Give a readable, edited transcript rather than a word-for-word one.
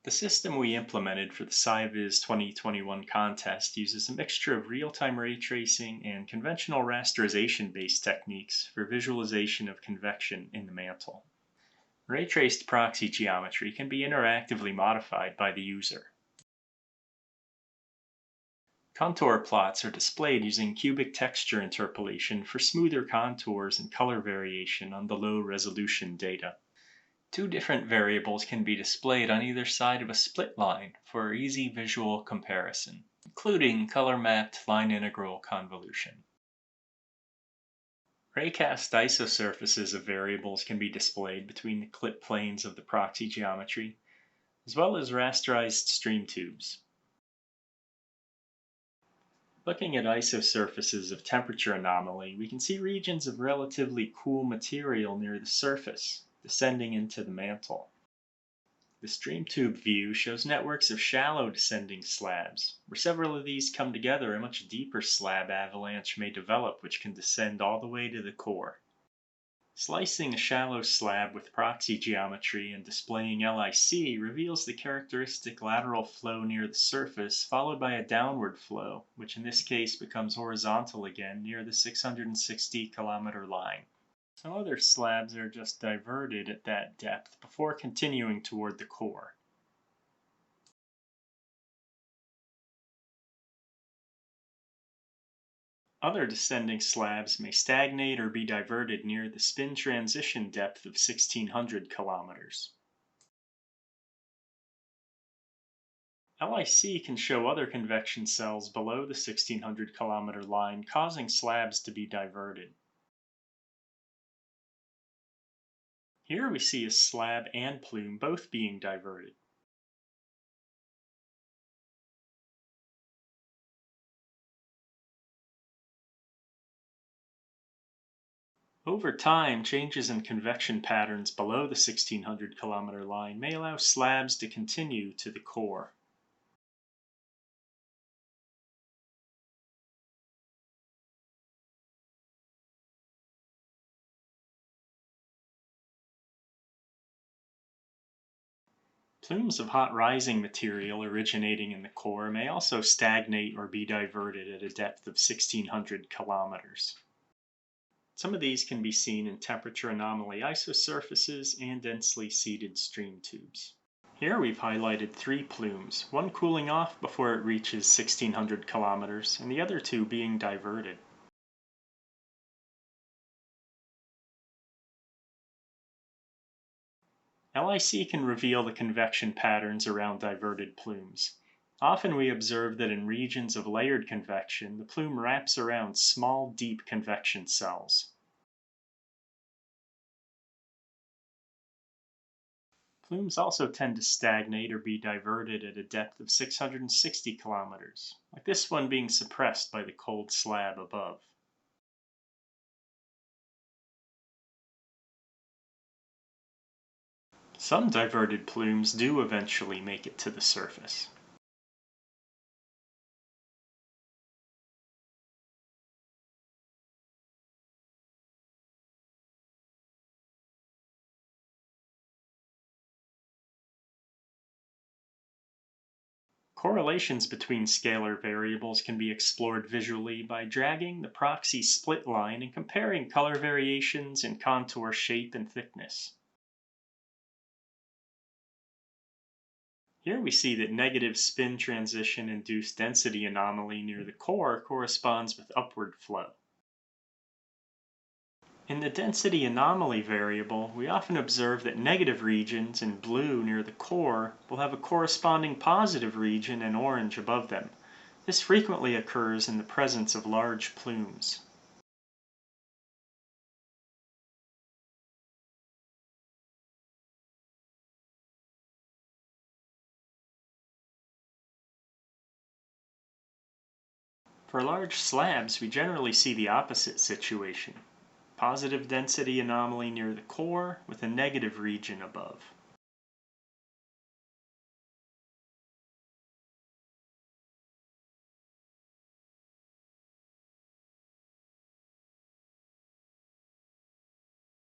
The system we implemented for the Scivis 2021 contest uses a mixture of real-time ray tracing and conventional rasterization-based techniques for visualization of convection in the mantle. Ray-traced proxy geometry can be interactively modified by the user. Contour plots are displayed using cubic texture interpolation for smoother contours and color variation on the low-resolution data. Two different variables can be displayed on either side of a split line for easy visual comparison, including color-mapped line integral convolution. Raycast isosurfaces of variables can be displayed between the clip planes of the proxy geometry, as well as rasterized stream tubes. Looking at isosurfaces of temperature anomaly, we can see regions of relatively cool material near the surface, descending into the mantle. The stream tube view shows networks of shallow descending slabs, where several of these come together. A much deeper slab avalanche may develop, which can descend all the way to the core. Slicing a shallow slab with proxy geometry and displaying LIC reveals the characteristic lateral flow near the surface, followed by a downward flow, which in this case becomes horizontal again near the 660-kilometer line. Some other slabs are just diverted at that depth before continuing toward the core. Other descending slabs may stagnate or be diverted near the spin transition depth of 1600 kilometers. LIC can show other convection cells below the 1600 kilometer line, causing slabs to be diverted. Here we see a slab and plume both being diverted. Over time, changes in convection patterns below the 1600 kilometer line may allow slabs to continue to the core. Plumes of hot rising material originating in the core may also stagnate or be diverted at a depth of 1600 kilometers. Some of these can be seen in temperature anomaly isosurfaces and densely seeded stream tubes. Here we've highlighted three plumes, one cooling off before it reaches 1600 kilometers and the other two being diverted. LIC can reveal the convection patterns around diverted plumes. Often we observe that in regions of layered convection, the plume wraps around small, deep convection cells. Plumes also tend to stagnate or be diverted at a depth of 660 kilometers, like this one being suppressed by the cold slab above. Some diverted plumes do eventually make it to the surface. Correlations between scalar variables can be explored visually by dragging the proxy split line and comparing color variations in contour shape and thickness. Here we see that negative spin transition induced density anomaly near the core corresponds with upward flow. In the density anomaly variable, we often observe that negative regions in blue near the core will have a corresponding positive region in orange above them. This frequently occurs in the presence of large plumes. For large slabs, we generally see the opposite situation. Positive density anomaly near the core with a negative region above.